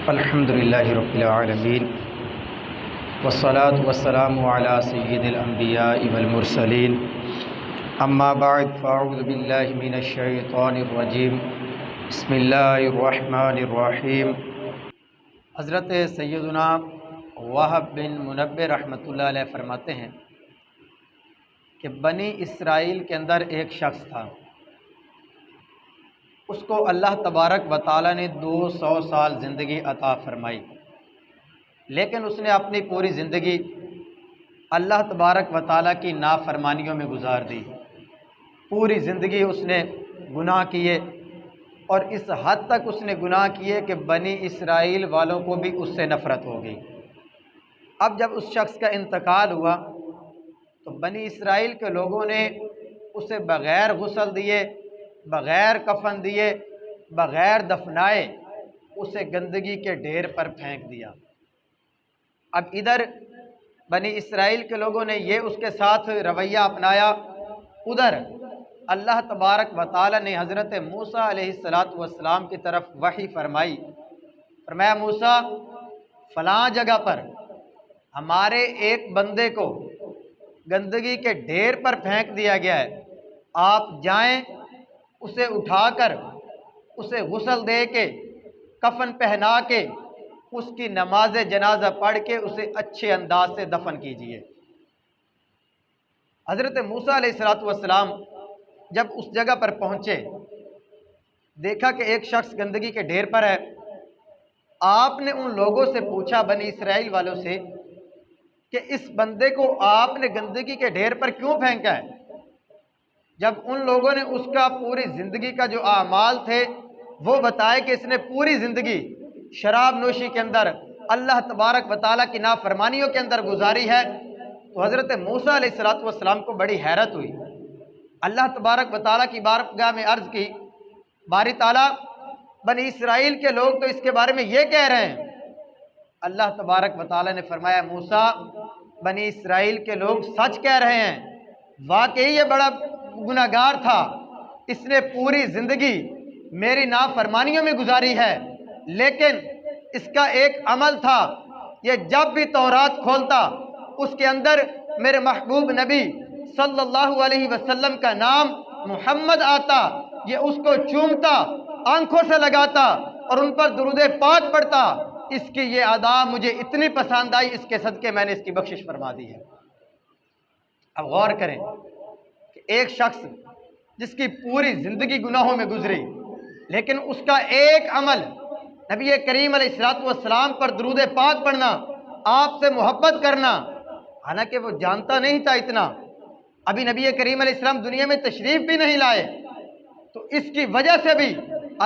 الحمدللہ رب العالمین والصلاة والسلام علی سید الانبیاء والمرسلین اما بعد فاعوذ باللہ من الشیطان الرجیم بسم اللہ الرحمن الرحیم۔ حضرت سیدنا وہب بن منبہ رحمۃ اللہ علیہ فرماتے ہیں کہ بنی اسرائیل کے اندر ایک شخص تھا، اس کو اللہ تبارک و تعالیٰ نے 200 سال زندگی عطا فرمائی، لیکن اس نے اپنی پوری زندگی اللہ تبارک و تعالیٰ کی نافرمانیوں میں گزار دی۔ پوری زندگی اس نے گناہ کیے، اور اس حد تک اس نے گناہ کیے کہ بنی اسرائیل والوں کو بھی اس سے نفرت ہو گئی۔ اب جب اس شخص کا انتقال ہوا تو بنی اسرائیل کے لوگوں نے اسے بغیر غسل دیے، بغیر کفن دیے، بغیر دفنائے اسے گندگی کے ڈھیر پر پھینک دیا۔ اب ادھر بنی اسرائیل کے لوگوں نے یہ اس کے ساتھ رویہ اپنایا، ادھر اللہ تبارک و تعالی نے حضرت موسیٰ علیہ السلام کی طرف وحی فرمائی، فرمایا موسیٰ فلاں جگہ پر ہمارے ایک بندے کو گندگی کے ڈھیر پر پھینک دیا گیا ہے، آپ جائیں اسے اٹھا کر اسے غسل دے کے کفن پہنا کے اس کی نماز جنازہ پڑھ کے اسے اچھے انداز سے دفن کیجیے۔ حضرت موسیٰ علیہ السلام جب اس جگہ پر پہنچے، دیکھا کہ ایک شخص گندگی کے ڈھیر پر ہے۔ آپ نے ان لوگوں سے پوچھا، بنی اسرائیل والوں سے، کہ اس بندے کو آپ نے گندگی کے ڈھیر پر کیوں پھینکا ہے؟ جب ان لوگوں نے اس کا پوری زندگی کا جو اعمال تھے وہ بتائے کہ اس نے پوری زندگی شراب نوشی کے اندر، اللہ تبارک و تعالیٰ کی نافرمانیوں کے اندر گزاری ہے، تو حضرت موسیٰ علیہ السلام کو بڑی حیرت ہوئی۔ اللہ تبارک و تعالیٰ کی بارگاہ میں عرض کی، باری تعالیٰ بنی اسرائیل کے لوگ تو اس کے بارے میں یہ کہہ رہے ہیں۔ اللہ تبارک و تعالیٰ نے فرمایا موسیٰ بنی اسرائیل کے لوگ سچ کہہ رہے ہیں، واقعی یہ بڑا گناہگار تھا، اس نے پوری زندگی میری نافرمانیوں میں گزاری ہے، لیکن اس کا ایک عمل تھا، یہ جب بھی تورات کھولتا اس کے اندر میرے محبوب نبی صلی اللہ علیہ وسلم کا نام محمد آتا، یہ اس کو چومتا، آنکھوں سے لگاتا اور ان پر درود پاک پڑھتا۔ اس کی یہ ادا مجھے اتنی پسند آئی، اس کے صدقے میں نے اس کی بخشش فرما دی ہے۔ اب غور کریں کہ ایک شخص جس کی پوری زندگی گناہوں میں گزری، لیکن اس کا ایک عمل نبی کریم علیہ السلام پر درود پاک پڑھنا، آپ سے محبت کرنا، حالانکہ وہ جانتا نہیں تھا اتنا، ابھی نبی کریم علیہ السلام دنیا میں تشریف بھی نہیں لائے، تو اس کی وجہ سے بھی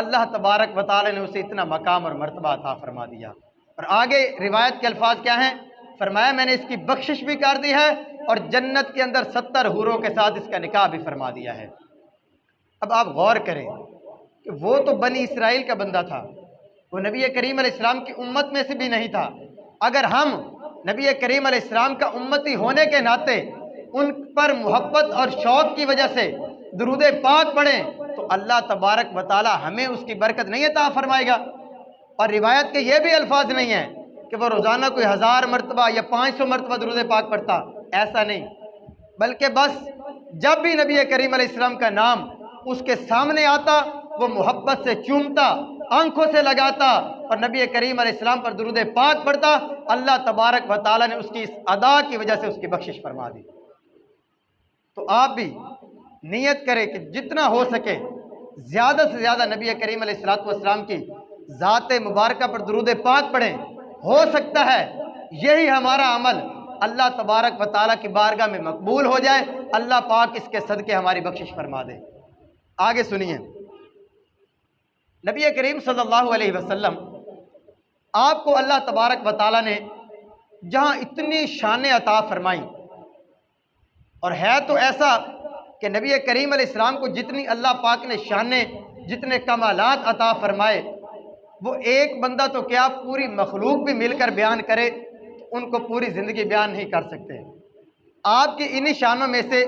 اللہ تبارک و تعالی نے اسے اتنا مقام اور مرتبہ عطا فرما دیا۔ اور آگے روایت کے الفاظ کیا ہیں؟ فرمایا میں نے اس کی بخشش بھی کر دی ہے اور جنت کے اندر 70 حوروں کے ساتھ اس کا نکاح بھی فرما دیا ہے۔ اب آپ غور کریں کہ وہ تو بنی اسرائیل کا بندہ تھا، وہ نبی کریم علیہ السلام کی امت میں سے بھی نہیں تھا۔ اگر ہم نبی کریم علیہ السلام کا امتی ہونے کے ناطے ان پر محبت اور شوق کی وجہ سے درود پاک پڑھیں تو اللہ تبارک و تعالی ہمیں اس کی برکت نہیں عطا فرمائے گا۔ اور روایت کے یہ بھی الفاظ نہیں ہیں کہ وہ روزانہ کوئی 1000 مرتبہ یا 500 مرتبہ درود پاک پڑھتا، ایسا نہیں، بلکہ بس جب بھی نبی کریم علیہ السلام کا نام اس کے سامنے آتا وہ محبت سے چومتا، آنکھوں سے لگاتا اور نبی کریم علیہ السلام پر درود پاک پڑھتا۔ اللہ تبارک و تعالیٰ نے اس کی اس ادا کی وجہ سے اس کی بخشش فرما دی۔ تو آپ بھی نیت کریں کہ جتنا ہو سکے زیادہ سے زیادہ نبی کریم علیہ السلام کی ذات مبارکہ پر درود پاک پڑھیں۔ ہو سکتا ہے یہی ہمارا عمل اللہ تبارک و تعالیٰ کی بارگاہ میں مقبول ہو جائے، اللہ پاک اس کے صدقے ہماری بخشش فرما دے۔ آگے سنیے، نبی کریم صلی اللہ علیہ وسلم آپ کو اللہ تبارک و تعالیٰ نے جہاں اتنی شانیں عطا فرمائیں، اور ہے تو ایسا کہ نبی کریم علیہ السلام کو جتنی اللہ پاک نے شانیں، جتنے کمالات عطا فرمائے، وہ ایک بندہ تو کیا پوری مخلوق بھی مل کر بیان کرے ان کو پوری زندگی بیان نہیں کر سکتے۔ آپ کی انہی شانوں میں سے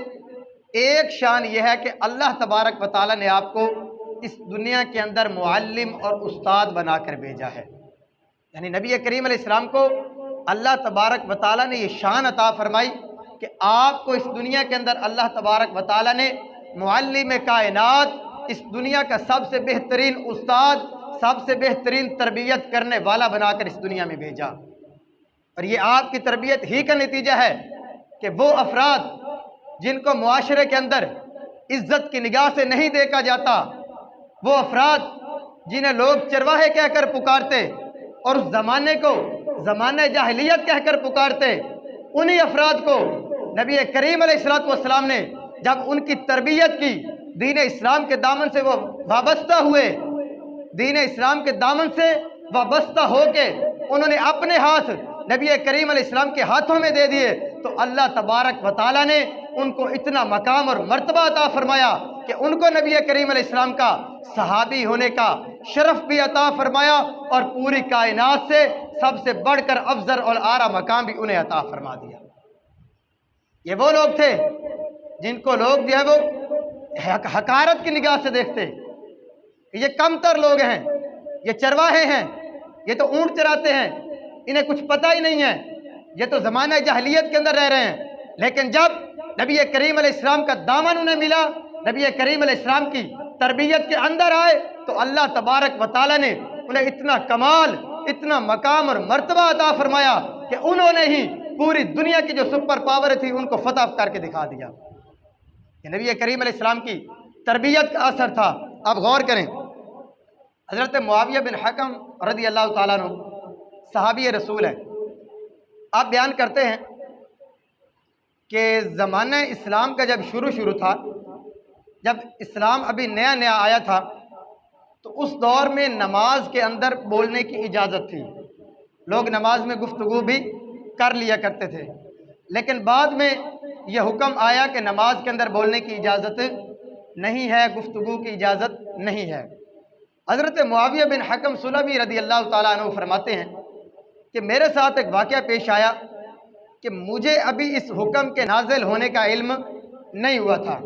ایک شان یہ ہے کہ اللہ تبارک و تعالیٰ نے آپ کو اس دنیا کے اندر معلم اور استاد بنا کر بھیجا ہے۔ یعنی نبی کریم علیہ السلام کو اللہ تبارک و تعالیٰ نے یہ شان عطا فرمائی کہ آپ کو اس دنیا کے اندر اللہ تبارک و تعالیٰ نے معلم کائنات، اس دنیا کا سب سے بہترین استاد، سب سے بہترین تربیت کرنے والا بنا کر اس دنیا میں بھیجا۔ اور یہ آپ کی تربیت ہی کا نتیجہ ہے کہ وہ افراد جن کو معاشرے کے اندر عزت کی نگاہ سے نہیں دیکھا جاتا، وہ افراد جنہیں لوگ چرواہے کہہ کر پکارتے اور اس زمانے کو زمانہ جاہلیت کہہ کر پکارتے، انہی افراد کو نبی کریم علیہ السلام نے جب ان کی تربیت کی، دین اسلام کے دامن سے وہ وابستہ ہوئے، دین اسلام کے دامن سے وابستہ ہو کے انہوں نے اپنے ہاتھ نبی کریم علیہ السلام کے ہاتھوں میں دے دیے، تو اللہ تبارک و تعالیٰ نے ان کو اتنا مقام اور مرتبہ عطا فرمایا کہ ان کو نبی کریم علیہ السلام کا صحابی ہونے کا شرف بھی عطا فرمایا، اور پوری کائنات سے سب سے بڑھ کر افضل اور اعلیٰ مقام بھی انہیں عطا فرما دیا۔ یہ وہ لوگ تھے جن کو لوگ جو ہے وہ حقارت کی نگاہ سے دیکھتے، یہ کم تر لوگ ہیں، یہ چرواہے ہیں، یہ تو اونٹ چراتے ہیں، انہیں کچھ پتہ ہی نہیں ہے، یہ تو زمانہ جاہلیت کے اندر رہ رہے ہیں۔ لیکن جب نبی کریم علیہ السلام کا دامن انہیں ملا، نبی کریم علیہ السلام کی تربیت کے اندر آئے، تو اللہ تبارک و تعالیٰ نے انہیں اتنا کمال، اتنا مقام اور مرتبہ عطا فرمایا کہ انہوں نے ہی پوری دنیا کی جو سپر پاور تھی ان کو فتح کر کے دکھا دیا۔ یہ نبی کریم علیہ السلام کی تربیت کا اثر تھا۔ اب غور کریں، حضرت معاویہ بن حکم رضی اللہ تعالیٰ عنہ صحابی رسول ہیں، آپ بیان کرتے ہیں کہ زمانہ اسلام کا جب شروع تھا، جب اسلام ابھی نیا نیا آیا تھا، تو اس دور میں نماز کے اندر بولنے کی اجازت تھی، لوگ نماز میں گفتگو بھی کر لیا کرتے تھے، لیکن بعد میں یہ حکم آیا کہ نماز کے اندر بولنے کی اجازت نہیں ہے، گفتگو کی اجازت نہیں ہے۔ حضرت معاویہ بن حکم سلمی رضی اللہ تعالیٰ عنہ فرماتے ہیں کہ میرے ساتھ ایک واقعہ پیش آیا کہ مجھے ابھی اس حکم کے نازل ہونے کا علم نہیں ہوا تھا۔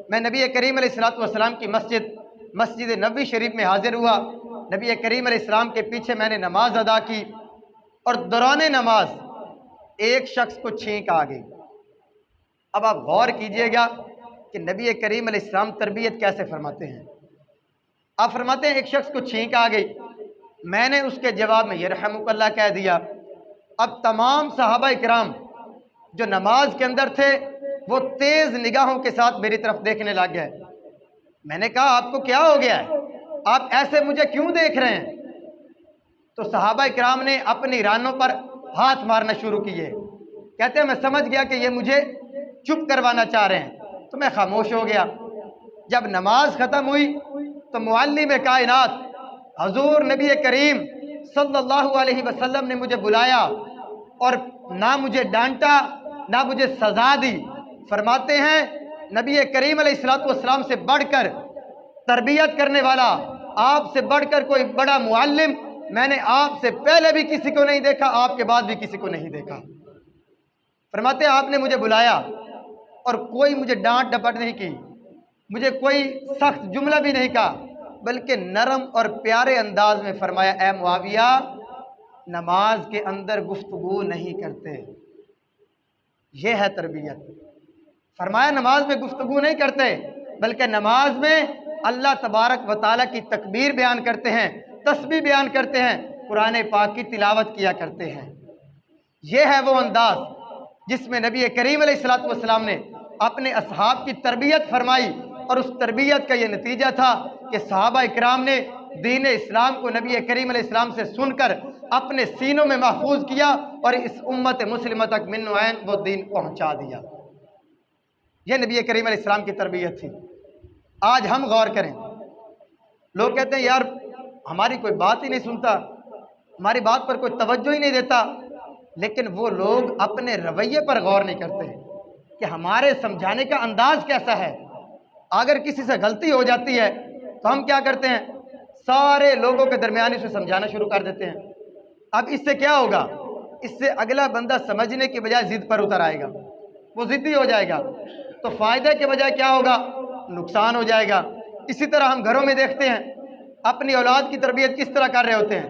میں نبی کریم علیہ السلام کی مسجد نبوی شریف میں حاضر ہوا، نبی کریم علیہ السلام کے پیچھے میں نے نماز ادا کی، اور دوران نماز ایک شخص کو چھینک آ گئی۔ اب آپ غور کیجئے گا کہ نبی کریم علیہ السلام تربیت کیسے فرماتے ہیں۔ آپ فرماتے ہیں ایک شخص کو چھینک آ گئی، میں نے اس کے جواب میں یرحمک اللہ کہہ دیا۔ اب تمام صحابہ کرام جو نماز کے اندر تھے وہ تیز نگاہوں کے ساتھ میری طرف دیکھنے لگ گئے۔ میں نے کہا آپ کو کیا ہو گیا ہے، آپ ایسے مجھے کیوں دیکھ رہے ہیں؟ تو صحابہ کرام نے اپنی رانوں پر ہاتھ مارنا شروع کیے، کہتے ہیں میں سمجھ گیا کہ یہ مجھے چپ کروانا چاہ رہے ہیں، تو میں خاموش ہو گیا۔ جب نماز ختم ہوئی تو معلم کائنات حضور نبی کریم صلی اللہ علیہ وسلم نے مجھے بلایا، اور نہ مجھے ڈانٹا نہ مجھے سزا دی۔ فرماتے ہیں نبی کریم علیہ السلام سے بڑھ کر تربیت کرنے والا، آپ سے بڑھ کر کوئی بڑا معلم میں نے آپ سے پہلے بھی کسی کو نہیں دیکھا، آپ کے بعد بھی کسی کو نہیں دیکھا۔ فرماتے ہیں آپ نے مجھے بلایا اور کوئی مجھے ڈانٹ ڈپٹ نہیں کی، مجھے کوئی سخت جملہ بھی نہیں کہا، بلکہ نرم اور پیارے انداز میں فرمایا اے معاویہ نماز کے اندر گفتگو نہیں کرتے۔ یہ ہے تربیت۔ فرمایا نماز میں گفتگو نہیں کرتے، بلکہ نماز میں اللہ تبارک و تعالیٰ کی تکبیر بیان کرتے ہیں، تسبیح بیان کرتے ہیں، قرآن پاک کی تلاوت کیا کرتے ہیں۔ یہ ہے وہ انداز جس میں نبی کریم علیہ السلام نے اپنے اصحاب کی تربیت فرمائی، اور اس تربیت کا یہ نتیجہ تھا کہ صحابہ اکرام نے دین اسلام کو نبی کریم علیہ السلام سے سن کر اپنے سینوں میں محفوظ کیا، اور اس امت مسلمہ تک من و عین وہ دین پہنچا دیا۔ یہ نبی کریم علیہ السلام کی تربیت تھی۔ آج ہم غور کریں، لوگ کہتے ہیں یار ہماری کوئی بات ہی نہیں سنتا، ہماری بات پر کوئی توجہ ہی نہیں دیتا، لیکن وہ لوگ اپنے رویے پر غور نہیں کرتے کہ ہمارے سمجھانے کا انداز کیسا ہے۔ اگر کسی سے غلطی ہو جاتی ہے تو ہم کیا کرتے ہیں، سارے لوگوں کے درمیان اسے سمجھانا شروع کر دیتے ہیں۔ اب اس سے کیا ہوگا، اس سے اگلا بندہ سمجھنے کے بجائے ضد پر اتر آئے گا، وہ ضدی ہو جائے گا، تو فائدے کے بجائے کیا ہوگا، نقصان ہو جائے گا۔ اسی طرح ہم گھروں میں دیکھتے ہیں اپنی اولاد کی تربیت کس طرح کر رہے ہوتے ہیں۔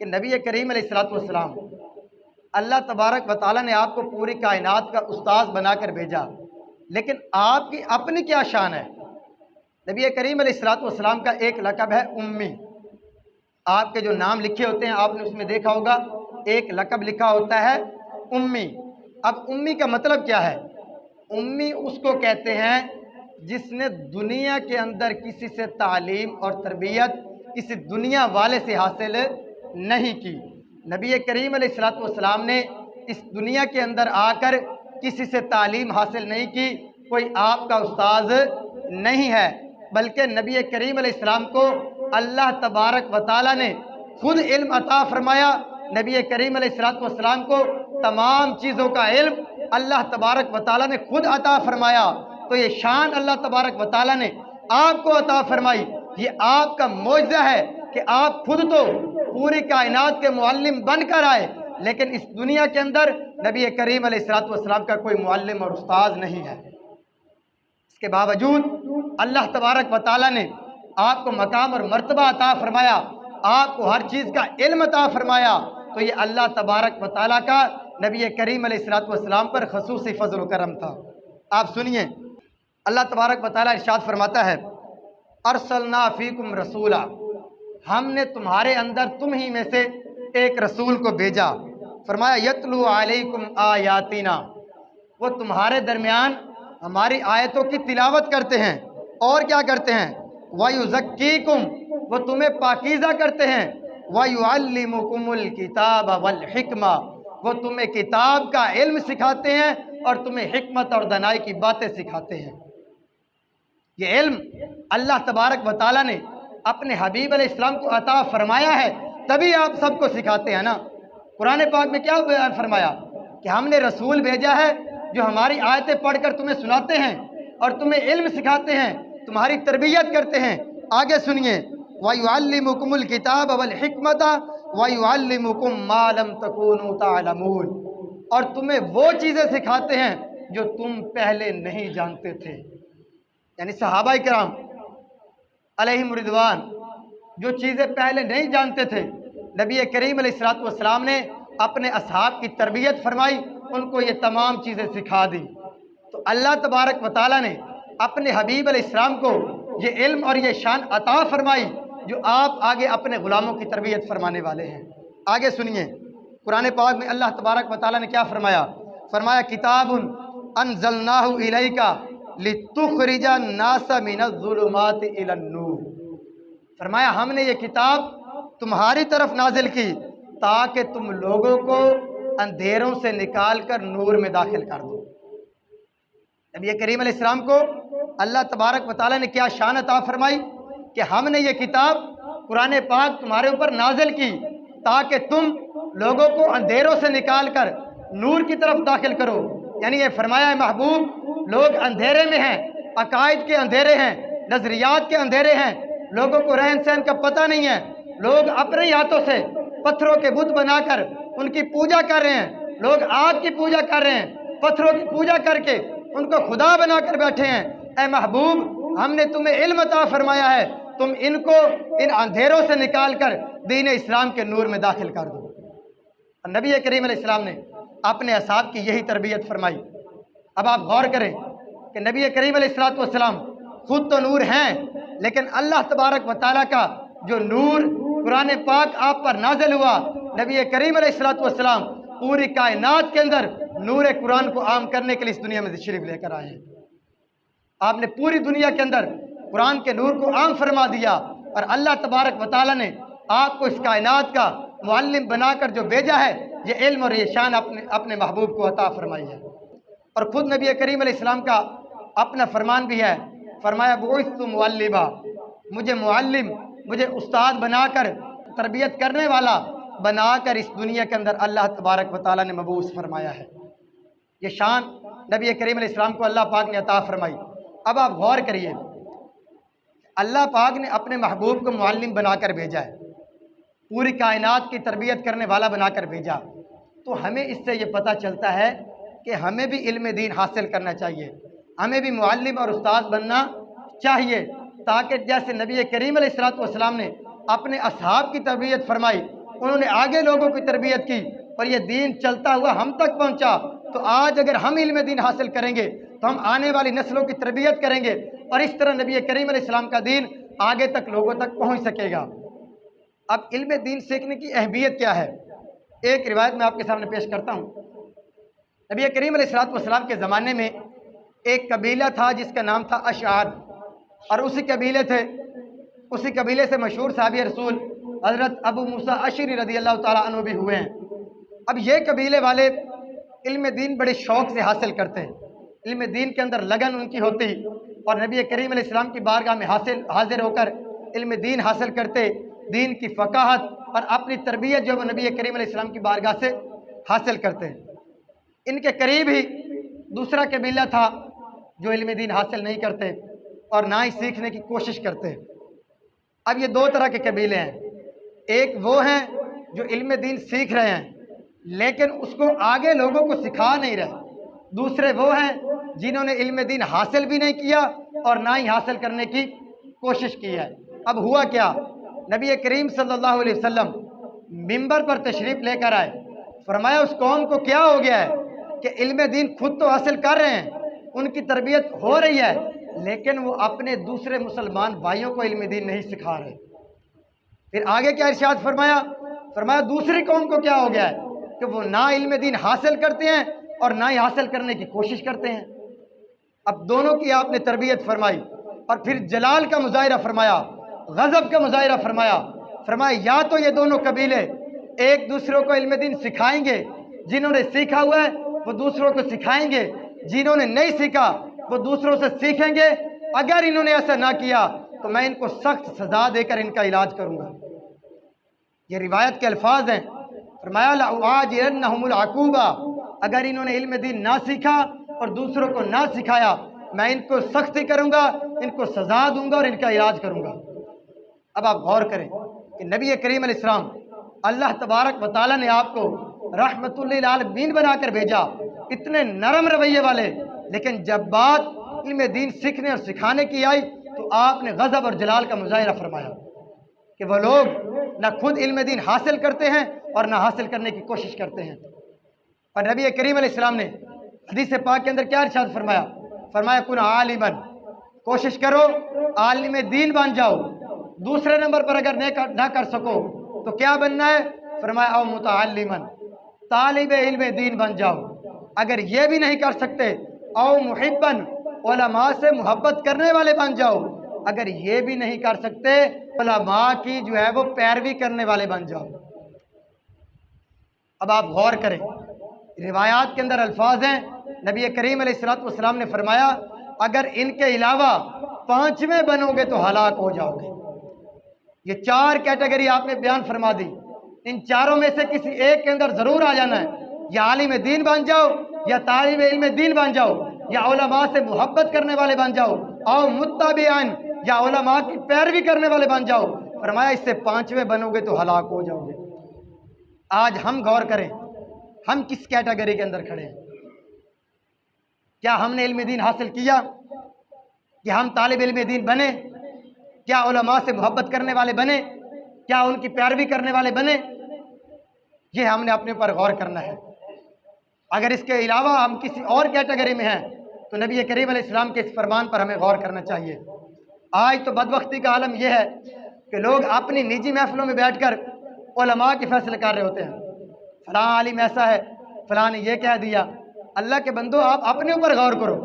کہ نبی کریم علیہ الصلوۃ والسلام اللہ تبارک و تعالیٰ نے آپ کو پوری کائنات کا استاذ بنا کر بھیجا، لیکن آپ کی اپنی کیا شان ہے؟ نبی کریم علیہ الصلوۃ والسلام کا ایک لقب ہے امی۔ آپ کے جو نام لکھے ہوتے ہیں آپ نے اس میں دیکھا ہوگا ایک لقب لکھا ہوتا ہے امی۔ اب امی کا مطلب کیا ہے؟ امی اس کو کہتے ہیں جس نے دنیا کے اندر کسی سے تعلیم اور تربیت کسی دنیا والے سے حاصل نہیں کی۔ نبی کریم علیہ الصلوۃ والسلام نے اس دنیا کے اندر آ کر کسی سے تعلیم حاصل نہیں کی، کوئی آپ کا استاذ نہیں ہے، بلکہ نبی کریم علیہ السلام کو اللہ تبارک و تعالیٰ نے خود علم عطا فرمایا۔ نبی کریم علیہ الصلوۃ والسلام کو تمام چیزوں کا علم اللہ تبارک و تعالیٰ نے خود عطا فرمایا، تو یہ شان اللہ تبارک و تعالیٰ نے آپ کو عطا فرمائی۔ یہ آپ کا معجزہ ہے کہ آپ خود تو پوری کائنات کے معلم بن کر آئے، لیکن اس دنیا کے اندر نبی کریم علیہ الصلوۃ والسلام کا کوئی معلم اور استاذ نہیں ہے۔ اس کے باوجود اللہ تبارک و تعالیٰ نے آپ کو مقام اور مرتبہ عطا فرمایا، آپ کو ہر چیز کا علم عطا فرمایا، تو یہ اللہ تبارک و تعالیٰ کا نبی کریم علیہ الصلوۃ والسلام پر خصوصی فضل و کرم تھا۔ آپ سنیے، اللہ تبارک و تعالیٰ ارشاد فرماتا ہے ارسلنا فیکم رسولا، ہم نے تمہارے اندر تم ہی میں سے ایک رسول کو بھیجا، فرمایا یتلو علیکم آیاتنا، وہ تمہارے درمیان ہماری آیتوں کی تلاوت کرتے ہیں، اور کیا کرتے ہیں؟ وَيُزَكِّيكُمْ، وہ تمہیں پاکیزہ کرتے ہیں، وَيُعَلِّمُكُمُ الْكِتَابَ وَالْحِكْمَةَ، وہ تمہیں کتاب کا علم سکھاتے ہیں اور تمہیں حکمت اور دانائی کی باتیں سکھاتے ہیں۔ یہ علم اللہ تبارک و تعالیٰ نے اپنے حبیب علیہ السلام کو عطا فرمایا ہے، تبھی آپ سب کو سکھاتے ہیں نا۔ قرآن پاک میں کیا بیان فرمایا کہ ہم نے رسول بھیجا ہے جو ہماری آیتیں پڑھ کر تمہیں سناتے ہیں اور تمہیں علم سکھاتے ہیں، تمہاری تربیت کرتے ہیں۔ آگے سنیے وَيُعَلِّمُكُمُ الْكِتَابَ وَالْحِكْمَةَ وَيُعَلِّمُكُم مَّا لَمْ تَكُونُوا تَعْلَمُونَ، اور تمہیں وہ چیزیں سکھاتے ہیں جو تم پہلے نہیں جانتے تھے۔ یعنی صحابہ کرام علیہم رضوان جو چیزیں پہلے نہیں جانتے تھے، نبی کریم علیہ الصلوۃ والسلام نے اپنے اصحاب کی تربیت فرمائی، ان کو یہ تمام چیزیں سکھا دی۔ تو اللہ تبارک و تعالیٰ نے اپنے حبیب علیہ السلام کو یہ علم اور یہ شان عطا فرمائی جو آپ آگے اپنے غلاموں کی تربیت فرمانے والے ہیں۔ آگے سنیے، قرآن پاک میں اللہ تبارک و تعالیٰ نے کیا فرمایا؟ فرمایا کتاب انزلناہ الیک لتخرج الناس من الظلمات الی النور، فرمایا ہم نے یہ کتاب تمہاری طرف نازل کی تاکہ تم لوگوں کو اندھیروں سے نکال کر نور میں داخل کر دو۔ نبی کریم علیہ السلام کو اللہ تبارک و تعالیٰ نے کیا شان عطا فرمائی کہ ہم نے یہ کتاب قرآن پاک تمہارے اوپر نازل کی تاکہ تم لوگوں کو اندھیروں سے نکال کر نور کی طرف داخل کرو۔ یعنی یہ فرمایا ہے محبوب، لوگ اندھیرے میں ہیں، عقائد کے اندھیرے ہیں، نظریات کے اندھیرے ہیں، لوگوں کو رہن سہن کا پتہ نہیں ہے، لوگ اپنے ہاتھوں سے پتھروں کے بت بنا کر ان کی پوجا کر رہے ہیں، لوگ آگ کی پوجا کر رہے ہیں، پتھروں کی پوجا کر کے ان کو خدا بنا کر بیٹھے ہیں۔ اے محبوب، ہم نے تمہیں علم عطا فرمایا ہے، تم ان کو ان اندھیروں سے نکال کر دین اسلام کے نور میں داخل کر دو۔ اور نبی کریم علیہ السلام نے اپنے اصحاب کی یہی تربیت فرمائی۔ اب آپ غور کریں کہ نبی کریم علیہ السلام خود تو نور ہیں، لیکن اللہ تبارک و تعالیٰ کا جو نور قرآن پاک آپ پر نازل ہوا، نبی کریم علیہ السلام پوری کائنات کے اندر نور قرآن کو عام کرنے کے لیے اس دنیا میں تشریف لے کر آئے ہیں۔ آپ نے پوری دنیا کے اندر قرآن کے نور کو عام فرما دیا، اور اللہ تبارک و تعالیٰ نے آپ کو اس کائنات کا معلم بنا کر جو بھیجا ہے، یہ علم اور یہ شان اپنے محبوب کو عطا فرمائی ہے۔ اور خود نبی کریم علیہ السلام کا اپنا فرمان بھی ہے، فرمایا بعثت معلما، مجھے معلم، مجھے استاد بنا کر تربیت کرنے والا بنا کر اس دنیا کے اندر اللہ تبارک و تعالیٰ نے مبعوث فرمایا ہے۔ یہ شان نبی کریم علیہ السلام کو اللہ پاک نے عطا فرمائی۔ اب آپ غور کریے، اللہ پاک نے اپنے محبوب کو معلم بنا کر بھیجا ہے، پوری کائنات کی تربیت کرنے والا بنا کر بھیجا، تو ہمیں اس سے یہ پتہ چلتا ہے کہ ہمیں بھی علم دین حاصل کرنا چاہیے، ہمیں بھی معلم اور استاد بننا چاہیے، تاکہ جیسے نبی کریم علیہ السلام نے اپنے اصحاب کی تربیت فرمائی، انہوں نے آگے لوگوں کی تربیت کی اور یہ دین چلتا ہوا ہم تک پہنچا۔ تو آج اگر ہم علم دین حاصل کریں گے تو ہم آنے والی نسلوں کی تربیت کریں گے اور اس طرح نبی کریم علیہ السلام کا دین آگے تک لوگوں تک پہنچ سکے گا۔ اب علم دین سیکھنے کی اہمیت کیا ہے؟ ایک روایت میں آپ کے سامنے پیش کرتا ہوں۔ نبی کریم علیہ السلام کے زمانے میں ایک قبیلہ تھا جس کا نام تھا اشعار، اور اسی قبیلے سے مشہور صحابی رسول حضرت ابو موسیٰ اشعری رضی اللہ تعالیٰ عنہ بھی ہوئے ہیں۔ اب یہ قبیلے والے علم دین بڑے شوق سے حاصل کرتے ہیں، علم دین کے اندر لگن ان کی ہوتی، اور نبی کریم علیہ السلام کی بارگاہ میں حاضر ہو کر علم دین حاصل کرتے، دین کی فقاہت اور اپنی تربیت جو وہ نبی کریم علیہ السلام کی بارگاہ سے حاصل کرتے ہیں۔ ان کے قریب ہی دوسرا قبیلہ تھا جو علم دین حاصل نہیں کرتے اور نہ ہی سیکھنے کی کوشش کرتے۔ اب یہ دو طرح کے قبیلے ہیں، ایک وہ ہیں جو علم دین سیکھ رہے ہیں لیکن اس کو آگے لوگوں کو سکھا نہیں رہے، دوسرے وہ ہیں جنہوں نے علم دین حاصل بھی نہیں کیا اور نہ ہی حاصل کرنے کی کوشش کی ہے۔ اب ہوا کیا، نبی کریم صلی اللہ علیہ وسلم منبر پر تشریف لے کر آئے، فرمایا اس قوم کو کیا ہو گیا ہے کہ علم دین خود تو حاصل کر رہے ہیں، ان کی تربیت ہو رہی ہے، لیکن وہ اپنے دوسرے مسلمان بھائیوں کو علم دین نہیں سکھا رہے۔ پھر آگے کیا ارشاد فرمایا دوسری قوم کو کیا ہو گیا ہے کہ وہ نہ علم دین حاصل کرتے ہیں اور نہ ہی حاصل کرنے کی کوشش کرتے ہیں۔ اب دونوں کی آپ نے تربیت فرمائی اور پھر جلال کا مظاہرہ فرمایا، غضب کا مظاہرہ فرمایا یا تو یہ دونوں قبیلے ایک دوسروں کو علم دین سکھائیں گے، جنہوں نے سیکھا ہوا ہے وہ دوسروں کو سکھائیں گے، جنہوں نے نہیں سیکھا وہ دوسروں سے سیکھیں گے۔ اگر انہوں نے ایسا نہ کیا تو میں ان کو سخت سزا دے کر ان کا علاج کروں گا۔ یہ روایت کے الفاظ ہیں، فرمایا لَأُعَاجِلَنَّهُمُ الْعَقُوبَةَ، اگر انہوں نے علم دین نہ سیکھا اور دوسروں کو نہ سکھایا میں ان کو سختی کروں گا، ان کو سزا دوں گا اور ان کا علاج کروں گا۔ اب آپ غور کریں کہ نبی کریم علیہ السلام اللہ تبارک و تعالیٰ نے آپ کو رحمت للعالمین بنا کر بھیجا، اتنے نرم رویے والے، لیکن جب بات علم دین سیکھنے اور سکھانے کی آئی تو آپ نے غضب اور جلال کا مظاہرہ فرمایا کہ وہ لوگ نہ خود علم دین حاصل کرتے ہیں اور نہ حاصل کرنے کی کوشش کرتے ہیں۔ اور نبی کریم علیہ السلام نے حدیث پاک کے اندر کیا ارشاد فرمایا کن عالماً، کوشش کرو عالم دین بن جاؤ۔ دوسرے نمبر پر اگر نہ کر سکو تو کیا بننا ہے، فرمایا او متعلماً، طالب علم دین بن جاؤ۔ اگر یہ بھی نہیں کر سکتے او محباً، علماء سے محبت کرنے والے بن جاؤ۔ اگر یہ بھی نہیں کر سکتے علماء کی جو ہے وہ پیروی کرنے والے بن جاؤ۔ اب آپ غور کریں، روایات کے اندر الفاظ ہیں، نبی کریم علیہ السلام نے فرمایا اگر ان کے علاوہ پانچویں بنو گے تو ہلاک ہو جاؤ گے۔ یہ چار کیٹیگری آپ نے بیان فرما دی، ان چاروں میں سے کسی ایک کے اندر ضرور آ جانا ہے، یا عالم دین بن جاؤ، یا طالب علم دین بن جاؤ، یا علماء سے محبت کرنے والے بن جاؤ، او متبعین، یا علماء کی پیروی کرنے والے بن جاؤ۔ فرمایا اس سے پانچویں بنو گے تو ہلاک ہو جاؤ گے۔ آج ہم غور کریں، ہم کس کیٹیگری کے اندر کھڑے ہیں؟ کیا ہم نے علم دین حاصل کیا؟ کیا ہم طالب علم دین بنے؟ کیا علماء سے محبت کرنے والے بنے؟ کیا ان کی پیروی کرنے والے بنے؟ یہ ہم نے اپنے اوپر غور کرنا ہے۔ اگر اس کے علاوہ ہم کسی اور کیٹیگری میں ہیں تو نبی کریم علیہ السلام کے اس فرمان پر ہمیں غور کرنا چاہیے۔ آج تو بدبختی کا عالم یہ ہے کہ لوگ اپنی نجی محفلوں میں بیٹھ کر علماء کے فیصلے کر رہے ہوتے ہیں، فلاں عالم ایسا ہے، فلاں نے یہ کہہ دیا۔ اللہ کے بندو آپ اپنے اوپر غور کرو،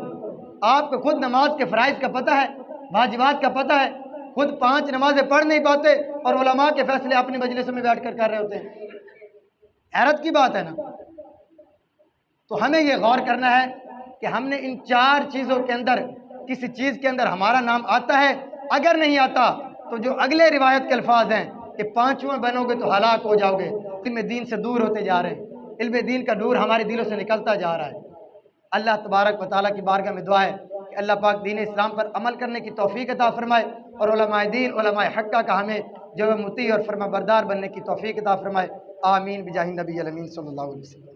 آپ کو خود نماز کے فرائض کا پتہ ہے، واجبات کا پتہ ہے، خود 5 نمازیں پڑھ نہیں پاتے اور علماء کے فیصلے اپنی مجلسوں میں بیٹھ کر رہے ہوتے ہیں۔ حیرت کی بات ہے نا۔ تو ہمیں یہ غور کرنا ہے کہ ہم نے ان 4 چیزوں کے اندر کسی چیز کے اندر ہمارا نام آتا ہے، اگر نہیں آتا تو جو اگلے روایت کے الفاظ ہیں کہ 5واں بنو گے تو ہلاک ہو جاؤ گے، علم دین سے دور ہوتے جا رہے ہیں، علم دین کا نور ہمارے دلوں سے نکلتا جا رہا ہے۔ اللہ تبارک و تعالیٰ کی بارگاہ میں دعا ہے کہ اللہ پاک دین اسلام پر عمل کرنے کی توفیق عطا فرمائے اور علماء دین، علماء حقہ کا ہمیں جو مطیع اور فرما بردار بننے کی توفیق عطا فرمائے۔ آمین بجاہ نبی الامین صلی اللہ علیہ وسلم۔